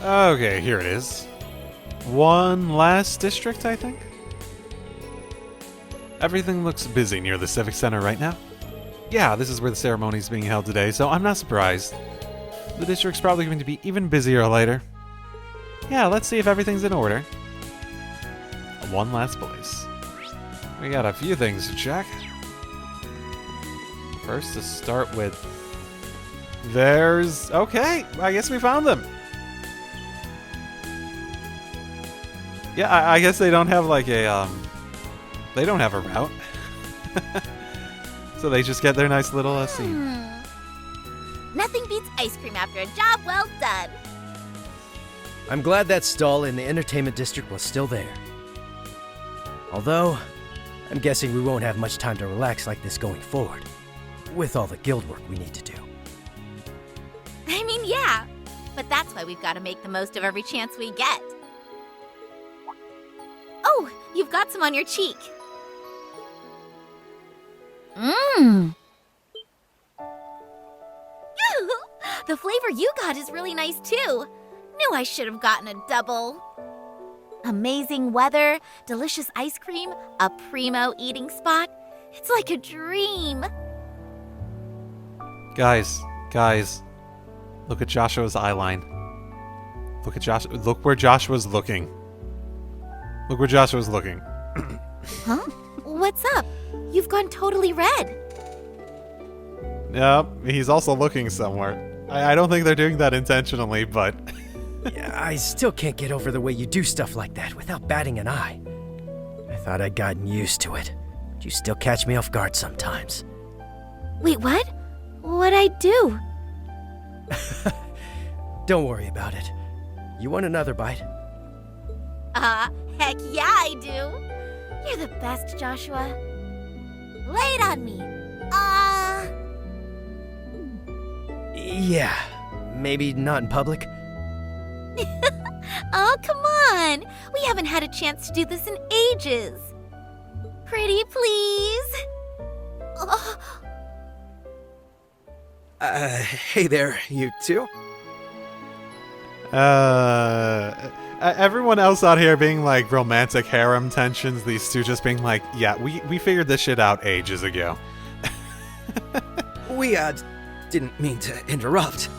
Okay, here it is. One last district, I think? Everything looks busy near the Civic Center right now. Yeah, this is where the ceremony is being held today, so I'm not surprised. The district's probably going to be even busier later. Yeah, let's see if everything's in order. One last place. We got a few things to check. First, to start with, there's... Okay, I guess we found them. Yeah, I guess they don't have like a, they don't have a route. So they just get their nice little scene. Nothing beats ice cream after a job well done. I'm glad that stall in the entertainment district was still there. Although, I'm guessing we won't have much time to relax like this going forward, with all the guild work we need to do. I mean, yeah, but that's why we've got to make the most of every chance we get. Oh, you've got some on your cheek. Mmm. The flavor you got is really nice too. Knew I should have gotten a double. Amazing weather, delicious ice cream, a primo eating spot. It's like a dream. Guys, look at Joshua's eyeline. Look at Joshua. Look where Joshua's looking. Look where Joshua's looking. Huh? What's up? You've gone totally red. Yep, he's also looking somewhere. I don't think they're doing that intentionally, but... Yeah, I still can't get over the way you do stuff like that without batting an eye. I thought I'd gotten used to it, but you still catch me off guard sometimes. Wait, what? What'd I do? Don't worry about it. You want another bite? Heck yeah I do. You're the best, Joshua. Lay it on me. Yeah, maybe not in public. Oh, come on. We haven't had a chance to do this in ages. Pretty please. Oh. Hey there, you two? Everyone else out here being like romantic harem tensions, these two just being like, yeah, we figured this shit out ages ago. We, didn't mean to interrupt.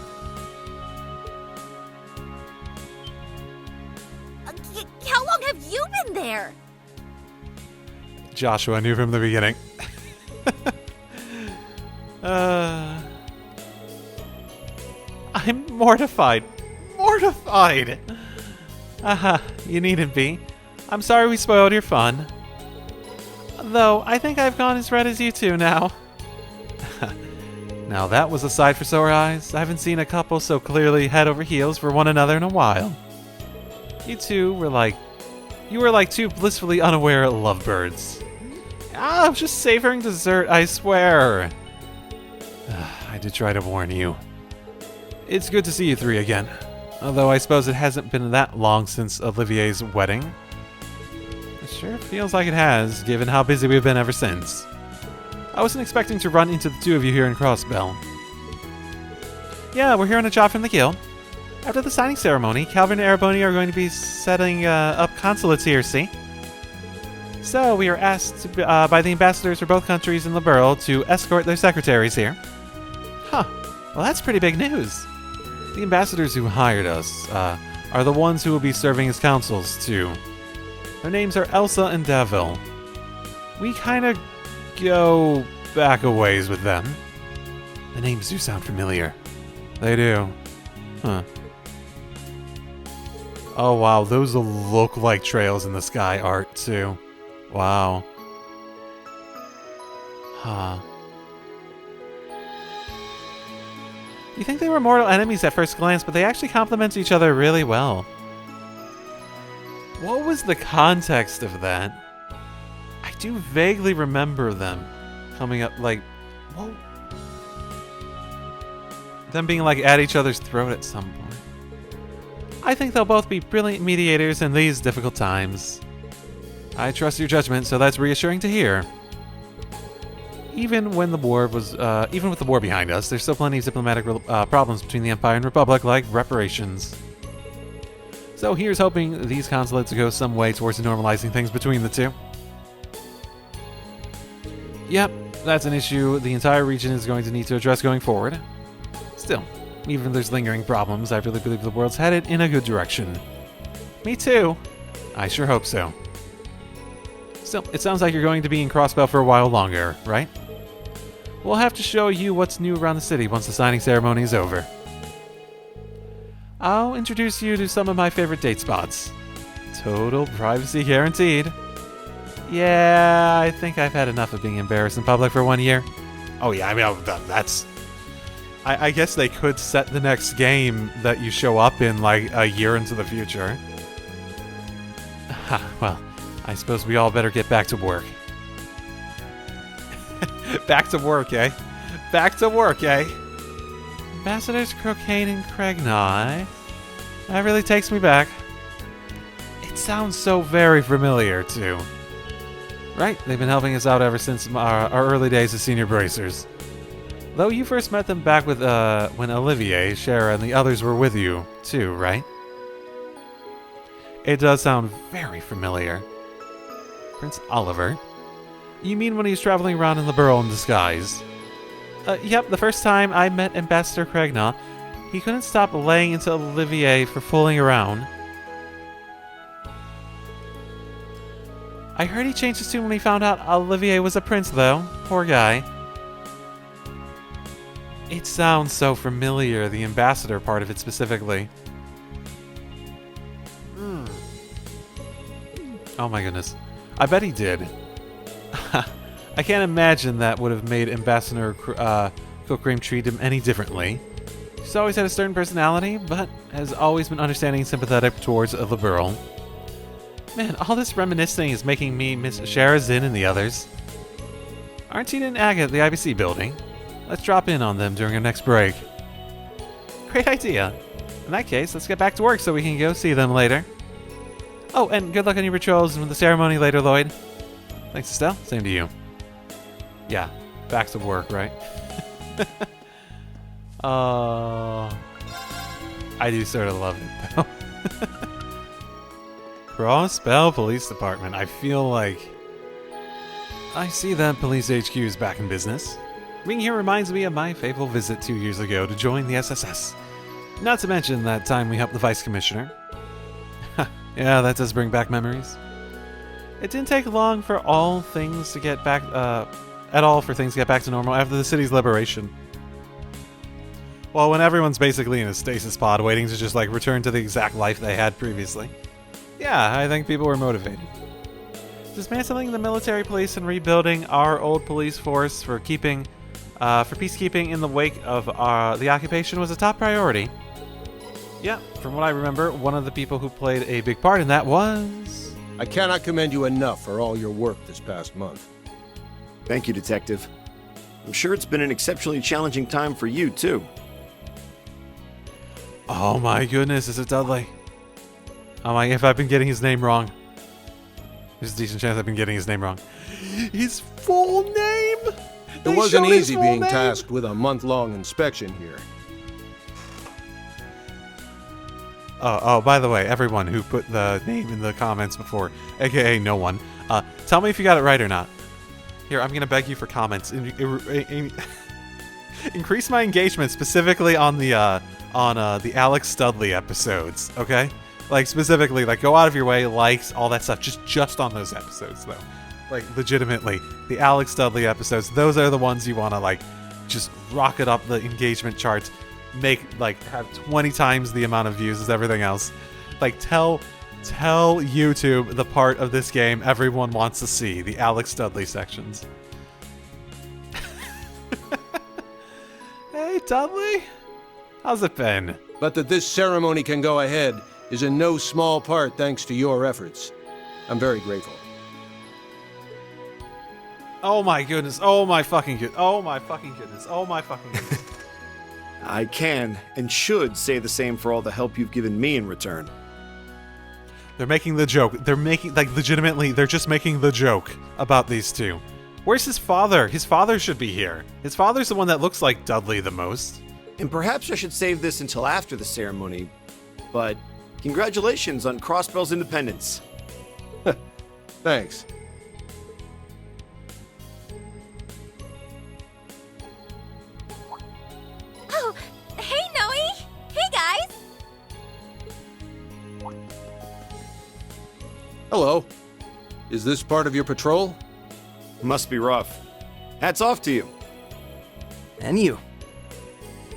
How long have you been there? Joshua knew from the beginning. I'm mortified. Mortified! You needn't be. I'm sorry we spoiled your fun. Though, I think I've gone as red as you two now. Now that was a sight for sore eyes. I haven't seen a couple so clearly head over heels for one another in a while. You were like two blissfully unaware lovebirds. I was just savoring dessert, I swear. I did try to warn you. It's good to see you three again. Although I suppose it hasn't been that long since Olivier's wedding. It sure feels like it has, given how busy we've been ever since. I wasn't expecting to run into the two of you here in Crossbell. Yeah, we're here on a job from the guild. After the signing ceremony, Calvin and Ereboni are going to be setting up consulates here, see? So we are asked by the ambassadors for both countries in the borough to escort their secretaries here. Huh. Well, that's pretty big news. The ambassadors who hired us are the ones who will be serving as consuls, too. Their names are Elsa and Devil. We kind of go back a ways with them. The names do sound familiar. They do. Huh. Oh wow, those look like trails in the sky art too. Wow. Huh. You think they were mortal enemies at first glance, but they actually complement each other really well. What was the context of that? I do vaguely remember them coming up like, whoa. Them being like at each other's throat at some point. I think they'll both be brilliant mediators in these difficult times. I trust your judgment, so that's reassuring to hear. Even with the war behind us, there's still plenty of diplomatic problems between the Empire and Republic, like reparations. So here's hoping these consulates go some way towards normalizing things between the two. Yep, that's an issue the entire region is going to need to address going forward. Still, even if there's lingering problems, I really believe the world's headed in a good direction. Me too. I sure hope so. Still, it sounds like you're going to be in Crossbell for a while longer, right? We'll have to show you what's new around the city once the signing ceremony is over. I'll introduce you to some of my favorite date spots. Total privacy guaranteed. Yeah, I think I've had enough of being embarrassed in public for 1 year. Oh yeah, I mean, that's... I guess they could set the next game that you show up in like a year into the future. Well, I suppose we all better get back to work. Back to work, eh? Back to work, eh? Ambassadors Crocaine and Craignaw. That really takes me back. It sounds so very familiar, too. Right, they've been helping us out ever since our early days as senior bracers. Though you first met them back with when Olivier, Shara, and the others were with you, too, right? It does sound very familiar. Prince Oliver? You mean when he was traveling around in the burrow in disguise? Yep, the first time I met Ambassador Craignaw, he couldn't stop laying into Olivier for fooling around. I heard he changed his tune when he found out Olivier was a prince, though. Poor guy. It sounds so familiar, the ambassador part of it specifically. Oh my goodness. I bet he did. I can't imagine that would have made Ambassador Cookcream treat him any differently. She's always had a stern personality, but has always been understanding and sympathetic towards the Burl. Man, all this reminiscing is making me miss Shara, Zin, and the others. Aren't Tina and Aga at the IBC building? Let's drop in on them during our next break. Great idea. In that case, let's get back to work so we can go see them later. Oh, and good luck on your patrols and with the ceremony later, Lloyd. Thanks, Estelle. Same to you. Yeah, back to work, right? I do sort of love it, though. Crossbell Police Department. I feel like I see that police HQ is back in business. Being here reminds me of my fateful visit 2 years ago to join the SSS. Not to mention that time we helped the Vice Commissioner. Yeah, that does bring back memories. It didn't take long for things to get back to normal after the city's liberation. Well, when everyone's basically in a stasis pod waiting to just like return to the exact life they had previously. Yeah, I think people were motivated. Dismantling the military police and rebuilding our old police force for peacekeeping in the wake of the occupation was a top priority. Yeah, from what I remember, one of the people who played a big part in that was... I cannot commend you enough for all your work this past month. Thank you, Detective. I'm sure it's been an exceptionally challenging time for you, too. Oh my goodness, is it Dudley? Oh my, if I've been getting his name wrong. There's a decent chance I've been getting his name wrong. His full name? It wasn't easy being tasked with a month-long inspection here. Oh, by the way, everyone who put the name in the comments before, aka no one, tell me if you got it right or not. Here, I'm gonna beg you for comments. Increase my engagement specifically on the Alex Studley episodes, okay? Like specifically, like go out of your way, likes, all that stuff, just on those episodes though. Like legitimately, the Alex Studley episodes, those are the ones you wanna like just rocket up the engagement charts. Make like have 20 times the amount of views as everything else. Like tell YouTube the part of this game everyone wants to see, the Alex Dudley sections. Hey Dudley, how's it been? But that this ceremony can go ahead is in no small part thanks to your efforts. I'm very grateful. Oh my goodness, oh my fucking goodness, oh my fucking goodness, oh my fucking goodness. I can and should say the same for all the help you've given me in return. They're making the joke. They're making, like, legitimately, they're just making the joke about these two. Where's his father? His father should be here. His father's the one that looks like Dudley the most. And perhaps I should save this until after the ceremony, but Congratulations on Crossbell's independence. Thanks. Oh, hey, Noe! Hey, guys! Hello. Is this part of your patrol? Must be rough. Hats off to you. And you.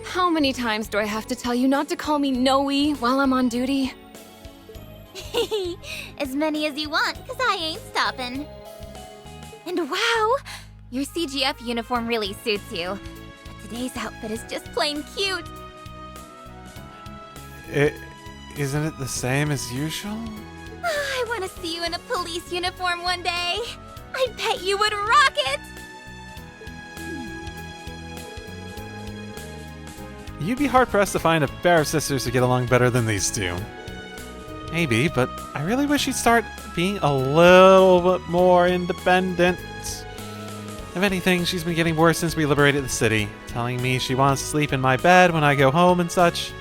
How many times do I have to tell you not to call me Noe while I'm on duty? As many as you want, because I ain't stopping. And wow, your CGF uniform really suits you. But today's outfit is just plain cute. Isn't it the same as usual? I want to see you in a police uniform one day. I bet you would rock it! You'd be hard-pressed to find a pair of sisters to get along better than these two. Maybe, but I really wish she'd start being a little bit more independent. If anything, she's been getting worse since we liberated the city, telling me she wants to sleep in my bed when I go home and such.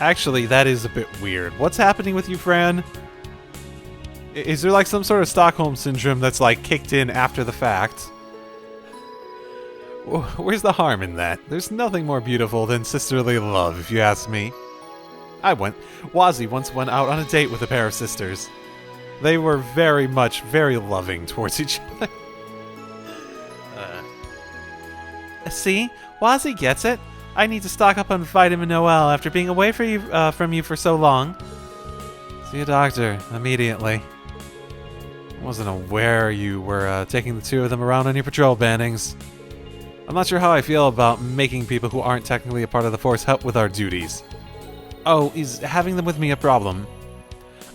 Actually, that is a bit weird. What's happening with you, Fran? Is there like some sort of Stockholm syndrome that's like kicked in after the fact? Where's the harm in that? There's nothing more beautiful than sisterly love, if you ask me. Wazzy once went out on a date with a pair of sisters. They were very loving towards each other. See? Wazzy gets it. I need to stock up on vitamin Noel after being away from you for so long. See a doctor immediately. Wasn't aware you were taking the two of them around on your patrol bandings. I'm not sure how I feel about making people who aren't technically a part of the force help with our duties. Oh, is having them with me a problem?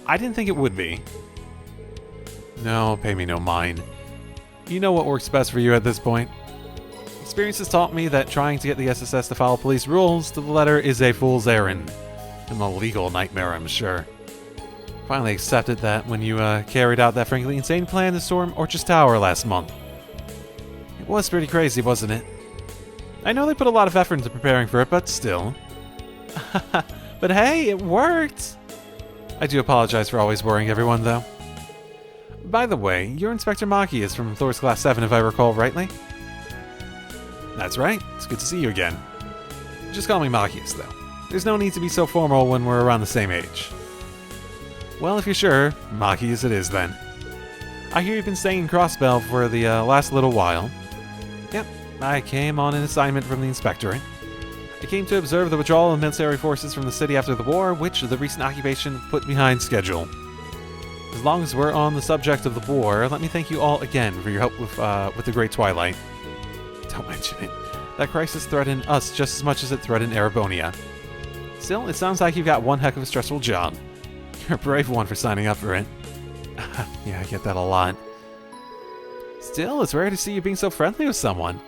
I didn't think it would be. No, pay me no mind. You know what works best for you at this point. Experience has taught me that trying to get the SSS to follow police rules to the letter is a fool's errand. An illegal nightmare, I'm sure. Finally accepted that when you carried out that frankly insane plan to storm Orchard's Tower last month. It was pretty crazy, wasn't it? I know they put a lot of effort into preparing for it, but still. But hey, it worked! I do apologize for always worrying everyone, though. By the way, you're Inspector Maki is from Thor's Class 7, if I recall rightly. That's right. It's good to see you again. Just call me Machias, though. There's no need to be so formal when we're around the same age. Well, if you're sure, Machias it is, then. I hear you've been staying in Crossbell for the last little while. Yep, I came on an assignment from the Inspectorate. I came to observe the withdrawal of military forces from the city after the war, which the recent occupation put behind schedule. As long as we're on the subject of the war, let me thank you all again for your help with the Great Twilight. Don't mention it. That crisis threatened us just as much as it threatened Erebonia. Still, it sounds like you've got one heck of a stressful job. You're a brave one for signing up for it. Yeah, I get that a lot. Still, it's rare to see you being so friendly with someone.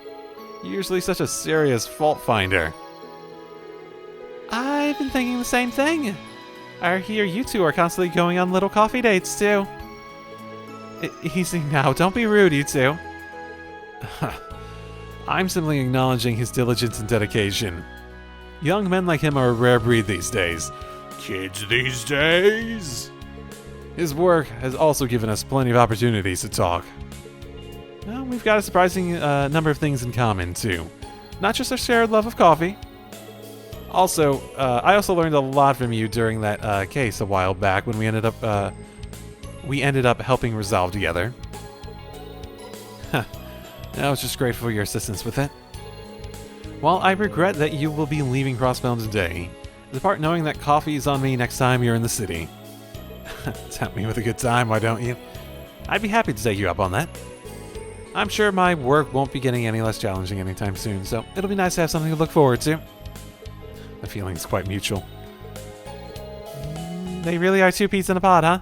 You're usually such a serious fault finder. I've been thinking the same thing. I hear you two are constantly going on little coffee dates, too. Easy now, don't be rude, you two. I'm simply acknowledging his diligence and dedication. Young men like him are a rare breed these days. Kids these days! His work has also given us plenty of opportunities to talk. Well, we've got a surprising number of things in common, too. Not just our shared love of coffee. Also, I also learned a lot from you during that case a while back when we ended up helping resolve together. I was just grateful for your assistance with it. While I regret that you will be leaving Crossbell today, depart knowing that coffee is on me next time you're in the city. Tempt me with a good time, why don't you? I'd be happy to take you up on that. I'm sure my work won't be getting any less challenging anytime soon, so it'll be nice to have something to look forward to. The feeling's quite mutual. They really are two peas in a pod, huh?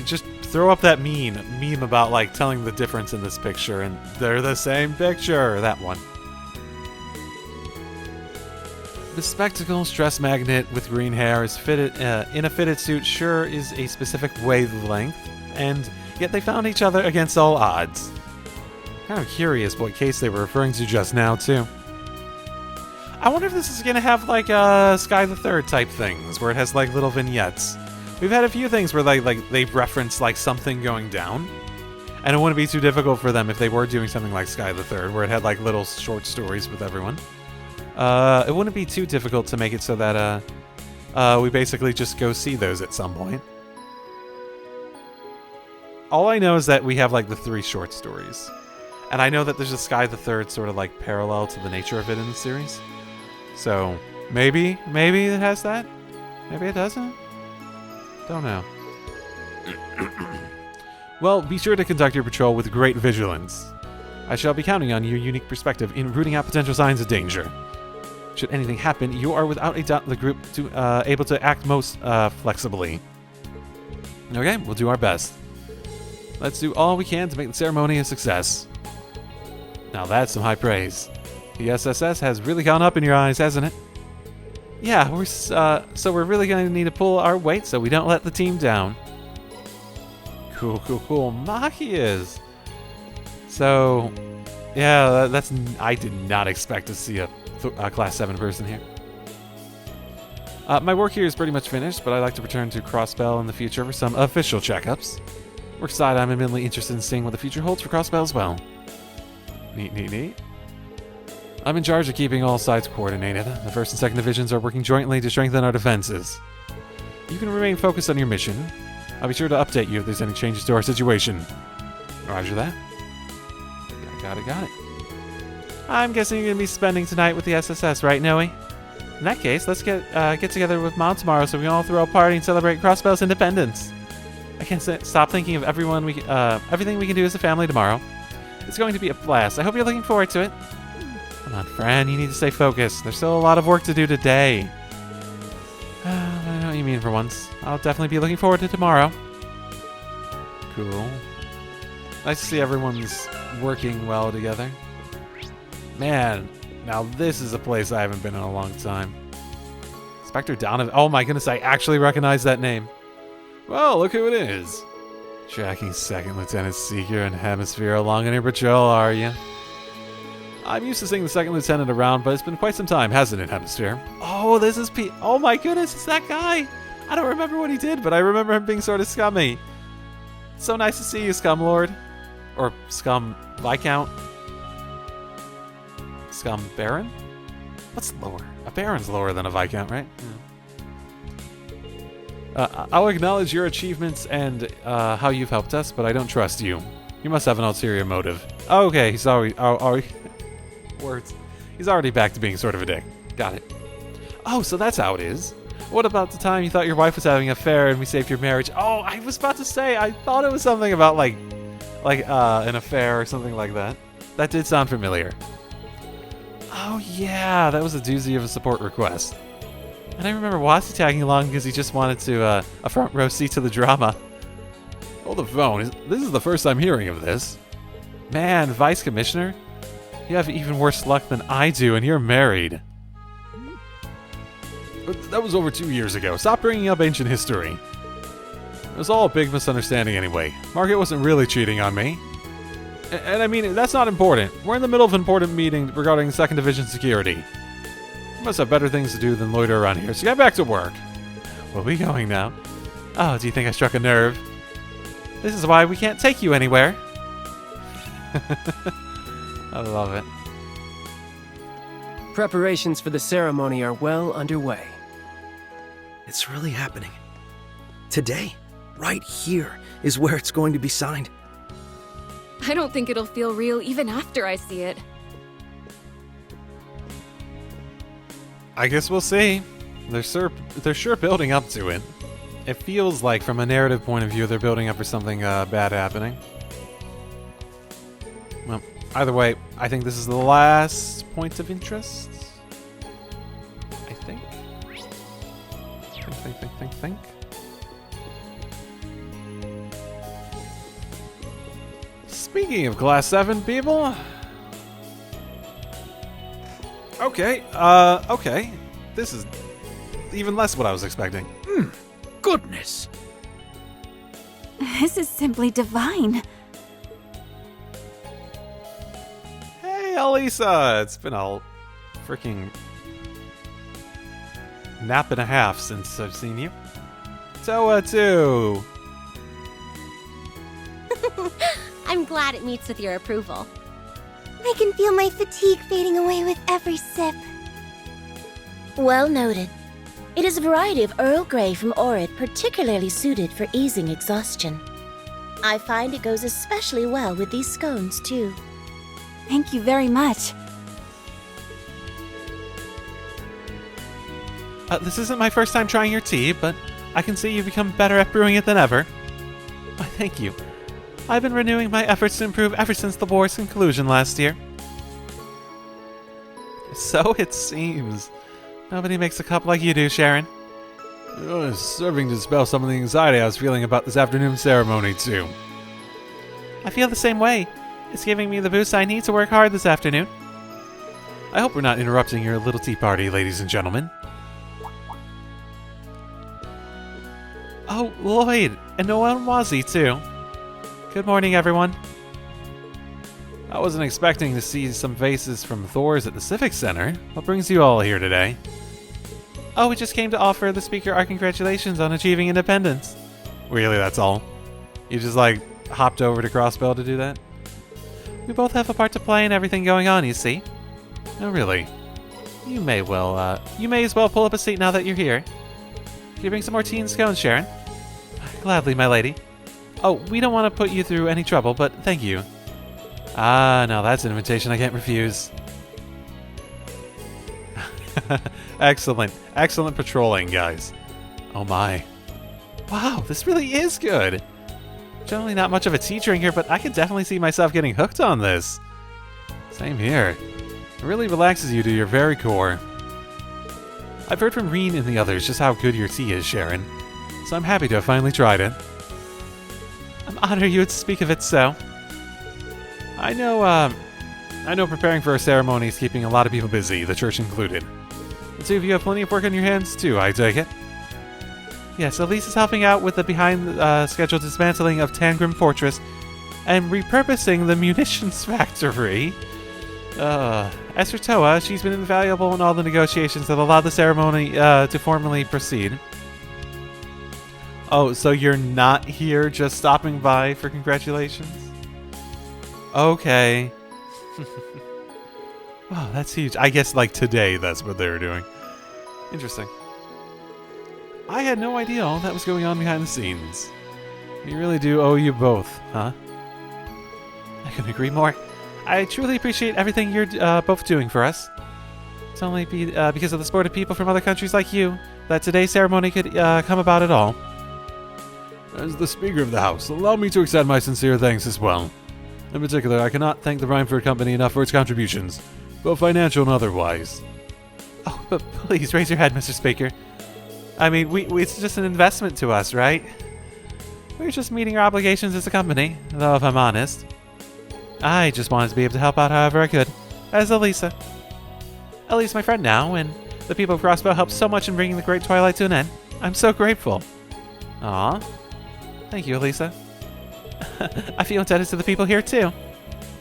Just throw up that meme about like telling the difference in this picture, and they're the same picture. That one. The spectacle stress magnet with green hair is fitted in a fitted suit. Sure is a specific wavelength, and yet they found each other against all odds. Kind of curious what case they were referring to just now, too. I wonder if this is gonna have like Sky the Third type things, where it has like little vignettes. We've had a few things where they've referenced like something going down, and it wouldn't be too difficult for them if they were doing something like Sky the Third, where it had like little short stories with everyone. It wouldn't be too difficult to make it so that we basically just go see those at some point. All I know is that we have like the 3 short stories. And I know that there's a Sky the Third sort of like parallel to the nature of it in the series. So maybe it has that. Maybe it doesn't. Don't know. Well, be sure to conduct your patrol with great vigilance. I shall be counting on your unique perspective in rooting out potential signs of danger. Should anything happen, you are without a doubt the group able to act most flexibly. Okay, we'll do our best. Let's do all we can to make the ceremony a success. Now that's some high praise. The SSS has really gone up in your eyes, hasn't it? Yeah, so we're really going to need to pull our weight so we don't let the team down. Cool. Maki is. So, yeah, I did not expect to see a Class 7 person here. My work here is pretty much finished, but I'd like to return to Crossbell in the future for some official checkups. Work aside, I'm immensely interested in seeing what the future holds for Crossbell as well. Neat. I'm in charge of keeping all sides coordinated. The 1st and 2nd Divisions are working jointly to strengthen our defenses. You can remain focused on your mission. I'll be sure to update you if there's any changes to our situation. Roger that. Got it. I'm guessing you're going to be spending tonight with the SSS, right, Noe? In that case, let's get together with Mom tomorrow so we can all throw a party and celebrate Crossbell's independence. I can't stop thinking of everything we can do as a family tomorrow. It's going to be a blast. I hope you're looking forward to it. Come on, friend, you need to stay focused. There's still a lot of work to do today. I know what you mean for once. I'll definitely be looking forward to tomorrow. Cool. Nice to see everyone's working well together. Man, now this is a place I haven't been in a long time. Inspector Donovan. Oh my goodness, I actually recognize that name. Well, look who it is. Tracking 2nd Lieutenant Seeker and Hemisphere along in your patrol, are you? I'm used to seeing the 2nd Lieutenant around, but it's been quite some time, hasn't it, Hemisphere? Oh, this is Pete. Oh my goodness, it's that guy. I don't remember what he did, but I remember him being sort of scummy. So nice to see you, Scum Lord. Or Scum Viscount. Scum Baron? What's lower? A Baron's lower than a Viscount, right? Yeah. I'll acknowledge your achievements and how you've helped us, but I don't trust you. You must have an ulterior motive. Oh, okay, he's already... words. He's already back to being sort of a dick. Got it. Oh, so that's how it is. What about the time you thought your wife was having an affair and we saved your marriage? Oh, I was about to say, I thought it was something about like an affair or something like that. That did sound familiar. Oh yeah, that was a doozy of a support request. And I remember Wasi tagging along because he just wanted to a front row seat to the drama. Hold the phone. This is the first I'm hearing of this. Man, Vice Commissioner? You have even worse luck than I do, and you're married. But that was over 2 years ago. Stop bringing up ancient history. It was all a big misunderstanding anyway. Margaret wasn't really cheating on me. And I mean, that's not important. We're in the middle of an important meeting regarding 2nd Division security. You must have better things to do than loiter around here, so get back to work. We'll be going now. Oh, do you think I struck a nerve? This is why we can't take you anywhere. I love it. Preparations for the ceremony are well underway. It's really happening. Today, right here, is where it's going to be signed. I don't think it'll feel real even after I see it. I guess we'll see. They're sure building up to it. It feels like, from a narrative point of view, they're building up for something bad happening. Well, either way, I think this is the last point of interest. I think. Think. Speaking of Class 7 people... Okay, okay. This is even less what I was expecting. Goodness! This is simply divine. Hey, Elisa! It's been a freaking nap and a half since I've seen you. Toa, too! I'm glad it meets with your approval. I can feel my fatigue fading away with every sip. Well noted. It is a variety of Earl Grey from Orid particularly suited for easing exhaustion. I find it goes especially well with these scones, too. Thank you very much. This isn't my first time trying your tea, but I can see you've become better at brewing it than ever. Why, thank you. I've been renewing my efforts to improve ever since the war's conclusion last year. So it seems. Nobody makes a cup like you do, Sharon. It's serving to dispel some of the anxiety I was feeling about this afternoon's ceremony, too. I feel the same way. It's giving me the boost I need to work hard this afternoon. I hope we're not interrupting your little tea party, ladies and gentlemen. Oh, Lloyd, and Noel and Wazzy, too. Good morning, everyone. I wasn't expecting to see some faces from Thor's at the Civic Center. What brings you all here today? Oh, we just came to offer the speaker our congratulations on achieving independence. Really, that's all? You just, hopped over to Crossbell to do that? We both have a part to play in everything going on, you see. Oh, really? You may as well pull up a seat now that you're here. Can you bring some more tea and scones, Sharon? Gladly, my lady. Oh, we don't want to put you through any trouble, but thank you. Ah, now that's an invitation I can't refuse. Excellent. Excellent patrolling, guys. Oh my. Wow, this really is good. Generally not much of a tea drinker, but I can definitely see myself getting hooked on this. Same here. It really relaxes you to your very core. I've heard from Reen and the others just how good your tea is, Sharon. So I'm happy to have finally tried it. I'm honored you would speak of it so. I know preparing for a ceremony is keeping a lot of people busy, the church included. The two of you have plenty of work on your hands too, I take it? Yes, Elisa's helping out with the behind-schedule dismantling of Tangrim Fortress and repurposing the munitions factory. As for Toa, she's been invaluable in all the negotiations that allowed the ceremony to formally proceed. Oh, so you're not here just stopping by for congratulations? Okay. Wow, that's huge. I guess, today that's what they were doing. Interesting. I had no idea all that was going on behind the scenes. We really do owe you both, huh? I couldn't agree more. I truly appreciate everything you're both doing for us. It's only because of the support of people from other countries like you that today's ceremony could come about at all. As the Speaker of the House, allow me to extend my sincere thanks as well. In particular, I cannot thank the Rhymeford Company enough for its contributions, both financial and otherwise. Oh, but please raise your head, Mr. Speaker. I mean, it's just an investment to us, right? We're just meeting our obligations as a company, though if I'm honest. I just wanted to be able to help out however I could, as Elisa. Elisa's my friend now, and the people of Crossbell helped so much in bringing the Great Twilight to an end. I'm so grateful. Aw. Thank you, Elisa. I feel indebted to the people here, too.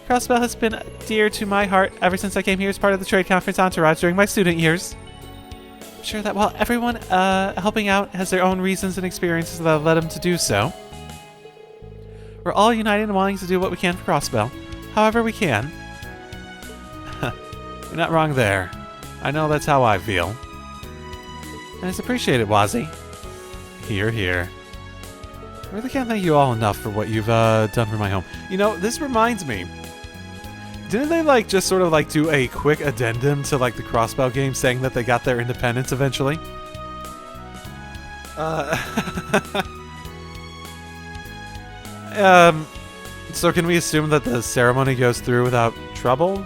Crossbell has been dear to my heart ever since I came here as part of the trade conference entourage during my student years. I'm sure that while everyone helping out has their own reasons and experiences that have led them to do so, we're all united in wanting to do what we can for Crossbell, however we can. You're not wrong there. I know that's how I feel. And it's appreciated, Wazzy. Hear, hear. I really can't thank you all enough for what you've done for my home. You know, this reminds me. Didn't they just sort of do a quick addendum to the Crossbell game saying that they got their independence eventually? So can we assume that the ceremony goes through without trouble?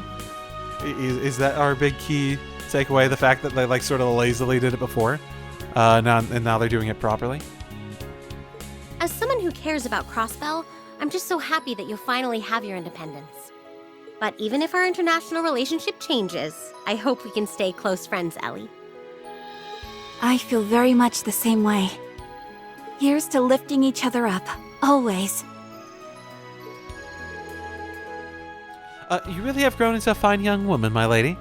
Is that our big key takeaway? The fact that they sort of lazily did it before, now they're doing it properly? As someone who cares about Crossbell, I'm just so happy that you'll finally have your independence. But even if our international relationship changes, I hope we can stay close friends, Ellie. I feel very much the same way. Here's to lifting each other up, always. You really have grown into a fine young woman, my lady.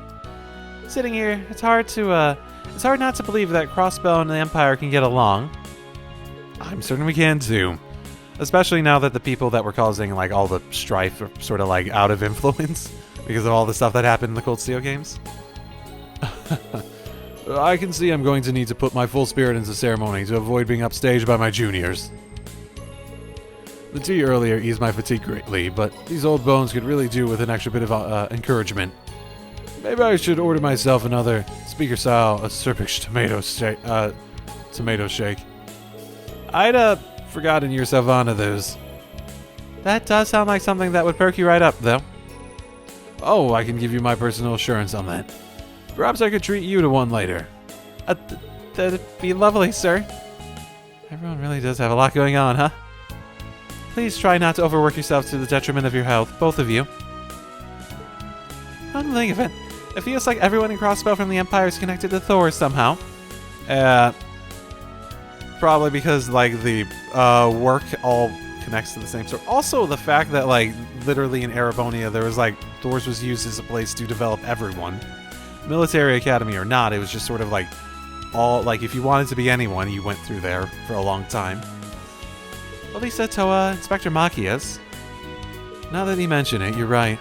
Sitting here, it's hard to it's hard not to believe that Crossbell and the Empire can get along. I'm certain we can too. Especially now that the people that were causing like all the strife are sort of like out of influence because of all the stuff that happened in the Cold Steel games. I can see I'm going to need to put my full spirit into the ceremony to avoid being upstaged by my juniors. The tea earlier eased my fatigue greatly, but these old bones could really do with an extra bit of encouragement. Maybe I should order myself another speaker-style Serpish tomato shake. I'd forgotten you're so fond of those. That does sound like something that would perk you right up, though. Oh, I can give you my personal assurance on that. Perhaps I could treat you to one later. That'd be lovely, sir. Everyone really does have a lot going on, huh? Please try not to overwork yourself to the detriment of your health, both of you. Come to think of it, it feels like everyone in Crossbell from the Empire is connected to Thor somehow. Probably because, like, the work all connects to the same sort. Also, the fact that, like, literally in Erebonia, there was, like, Thor's was used as a place to develop everyone. Military academy or not, it was just sort of, like, all, like, if you wanted to be anyone, you went through there for a long time. Elisa to, Inspector Machias. Now that you mention it, you're right.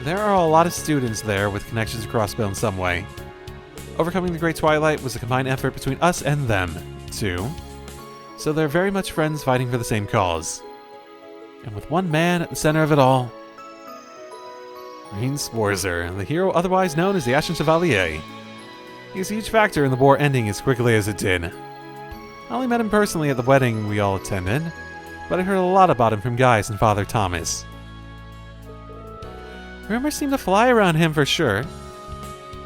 There are a lot of students there with connections to Crossbell in some way. Overcoming the Great Twilight was a combined effort between us and them, too. So they're very much friends fighting for the same cause. And with one man at the center of it all, Green Sporzer, the hero otherwise known as the Ashen Chevalier. He was a huge factor in the war ending as quickly as it did. I only met him personally at the wedding we all attended, but I heard a lot about him from Gaius and Father Thomas. Rumors seem to fly around him for sure.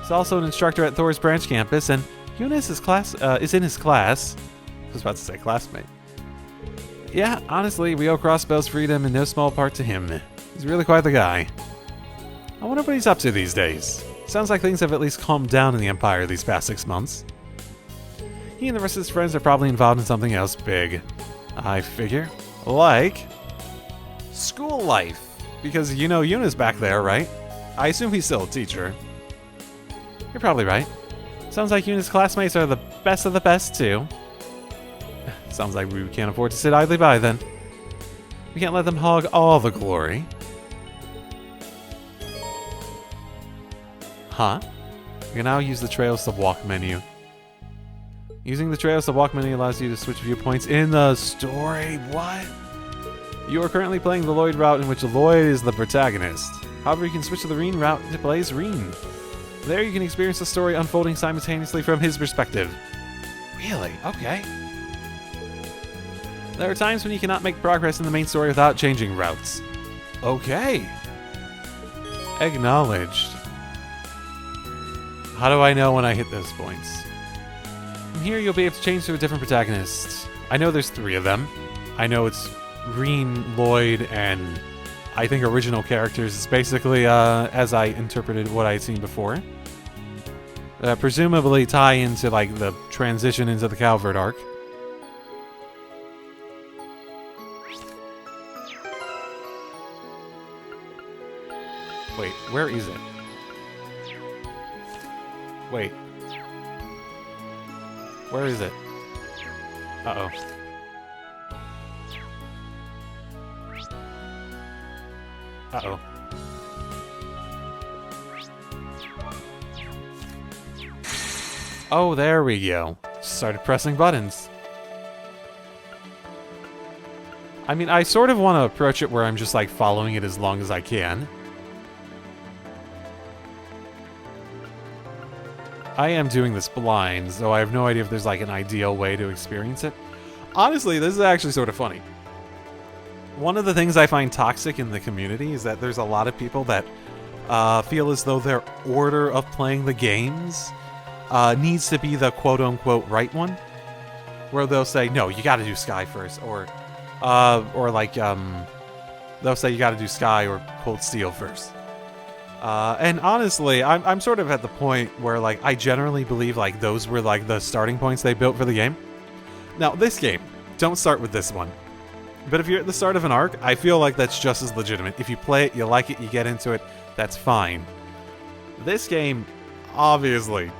He's also an instructor at Thor's branch campus, and Eunice is in his class. I was about to say classmate. Yeah, honestly, we owe Crossbell's freedom in no small part to him. He's really quite the guy. I wonder what he's up to these days. Sounds like things have at least calmed down in the Empire these past 6 months. He and the rest of his friends are probably involved in something else big. I figure. Like school life. Because you know Yuna's back there, right? I assume he's still a teacher. You're probably right. Sounds like Yuna's classmates are the best of the best, too. Sounds like we can't afford to sit idly by, then. We can't let them hog all the glory. Huh? We can now use the Trails to Walk menu. Using the Trails to Walk menu allows you to switch viewpoints in the story. What? You are currently playing the Lloyd route in which Lloyd is the protagonist. However, you can switch to the Reen route to play as Reen. There you can experience the story unfolding simultaneously from his perspective. Really? Okay. There are times when you cannot make progress in the main story without changing routes. Okay. Acknowledged. How do I know when I hit those points? From here, you'll be able to change to a different protagonist. I know there's 3 of them. I know it's Reen, Lloyd, and I think original characters. It's basically, as I interpreted what I had seen before. Presumably tie into, like, the transition into the Calvert arc. Wait, where is it? Wait. Where is it? Uh-oh. Uh-oh. Oh, there we go. Started pressing buttons. I mean, I sort of want to approach it where I'm just, like, following it as long as I can. I am doing this blind, so I have no idea if there's, like, an ideal way to experience it. Honestly, this is actually sort of funny. One of the things I find toxic in the community is that there's a lot of people that feel as though their order of playing the games needs to be the quote-unquote right one. Where they'll say, no, you gotta do Sky first, or like, they'll say you gotta do Sky or Cold Steel first. And honestly, I'm sort of at the point where, like, I generally believe, like, those were, like, the starting points they built for the game. Now, this game, don't start with this one. But if you're at the start of an arc, I feel like that's just as legitimate. If you play it, you like it, you get into it, that's fine. This game, obviously,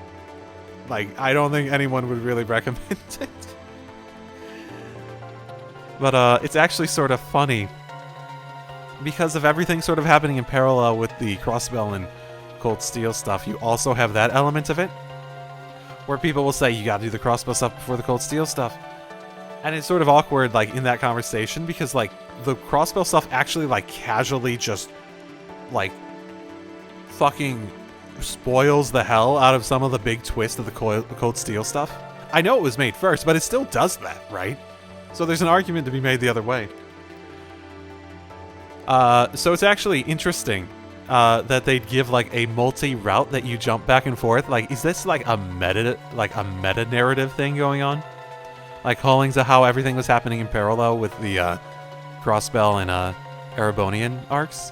Like, I don't think anyone would really recommend it. But it's actually sort of funny because of everything sort of happening in parallel with the Crossbell and Cold Steel stuff. You also have that element of it where people will say you gotta do the Crossbell stuff before the Cold Steel stuff. And it's sort of awkward, like, in that conversation because, like, the Crossbell stuff actually, like, casually just, like, fucking spoils the hell out of some of the big twists of the Cold Steel stuff. I know it was made first, but it still does that, right? So there's an argument to be made the other way. So it's actually interesting that they'd give like a multi-route that you jump back and forth. Like, is this like a meta narrative thing going on? Like calling to how everything was happening in parallel with the Crossbell and Erebonian arcs,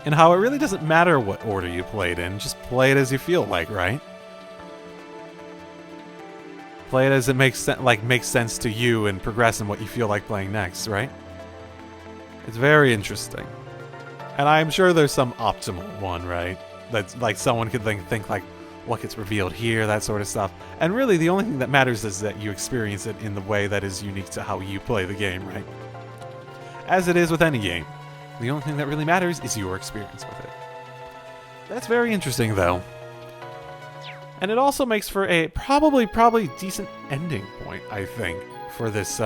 and how it really doesn't matter what order you played in, just play it as you feel like, right? Play it as it makes sense to you and progress in what you feel like playing next, right? It's very interesting. And I'm sure there's some optimal one, right? That's like someone could think like what gets revealed here, that sort of stuff. And really the only thing that matters is that you experience it in the way that is unique to how you play the game, right? As it is with any game. The only thing that really matters is your experience with it. That's very interesting though. And it also makes for a probably decent ending point, I think, for this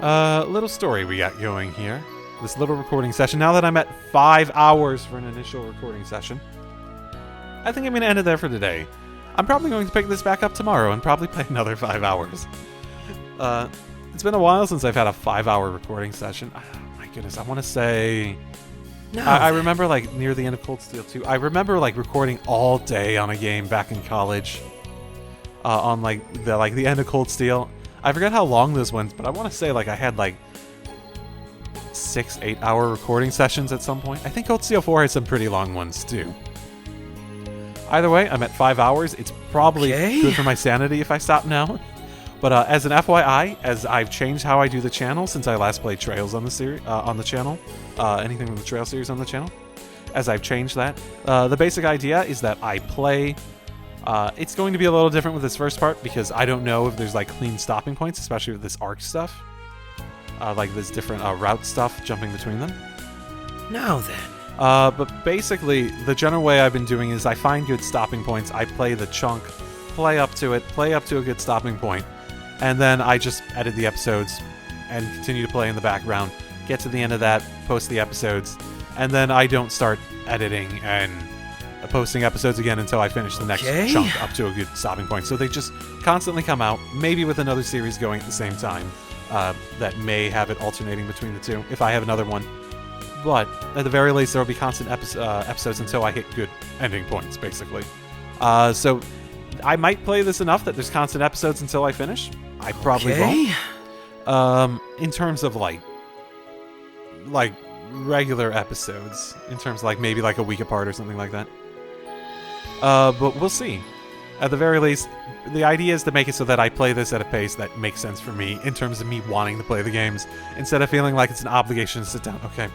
little story we got going here. This little recording session. Now that I'm at 5 hours for an initial recording session, I think I'm going to end it there for today. I'm probably going to pick this back up tomorrow and probably play another 5 hours. It's been a while since I've had a 5-hour recording session. Oh my goodness, I want to say... No. I remember, like, near the end of Cold Steel 2, I remember, like, recording all day on a game back in college. On, like, the end of Cold Steel. I forget how long this went, but I want to say, like, I had, like, 6-8 hour recording sessions at some point. I think Cold Steel 4 had some pretty long ones, too. Either way, I'm at 5 hours. It's probably good for my sanity if I stop now. But as an FYI, as I've changed how I do the channel since I last played Trails on the on the channel, anything from the Trail series on the channel, as I've changed that, the basic idea is that I play. It's going to be a little different with this first part because I don't know if there's like clean stopping points, especially with this arc stuff, like this different route stuff, jumping between them. Now then. But basically, the general way I've been doing is I find good stopping points. I play the chunk, play up to a good stopping point. And then I just edit the episodes and continue to play in the background, get to the end of that, post the episodes, and then I don't start editing and posting episodes again until I finish the next chunk up to a good stopping point. So they just constantly come out, maybe with another series going at the same time that may have it alternating between the two, if I have another one. But at the very least, there will be constant episodes until I hit good ending points, basically. So I might play this enough that there's constant episodes until I finish. I probably won't. In terms of like regular episodes, in terms of like maybe like a week apart or something like that. But we'll see. At the very least, the idea is to make it so that I play this at a pace that makes sense for me in terms of me wanting to play the games, instead of feeling like it's an obligation to sit down. Okay,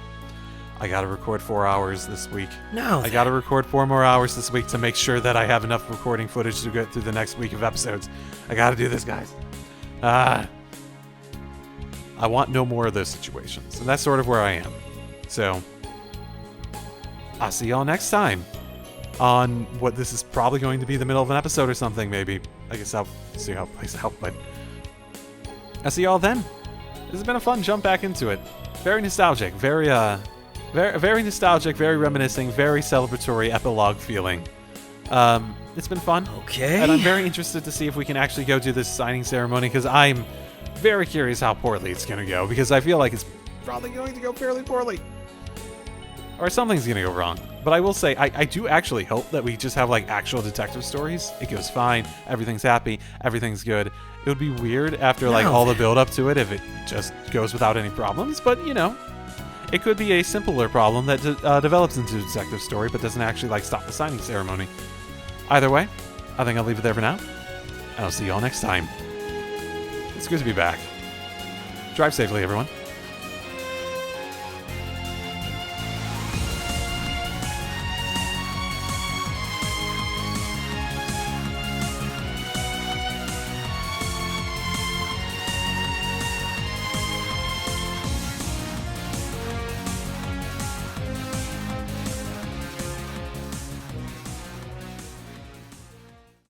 I gotta record 4 hours this week. No. I gotta record 4 more hours this week to make sure that I have enough recording footage to get through the next week of episodes. I gotta do this, guys. I want no more of those situations, and that's sort of where I am. So, I'll see y'all next time on what this is probably going to be the middle of an episode or something, maybe. I guess I'll see how it plays out, but I'll see y'all then. This has been a fun jump back into it. Very nostalgic, very nostalgic, very reminiscing, very celebratory epilogue feeling. It's been fun. Okay. And I'm very interested to see if we can actually go do this signing ceremony, because I'm very curious how poorly it's going to go, because I feel like it's probably going to go fairly poorly. Or something's going to go wrong. But I will say, I do actually hope that we just have like actual detective stories. It goes fine, everything's happy, everything's good. It would be weird after like all the build up to it if it just goes without any problems, but you know. It could be a simpler problem that develops into a detective story, but doesn't actually like stop the signing ceremony. Either way, I think I'll leave it there for now, and I'll see y'all next time. It's good to be back. Drive safely, everyone.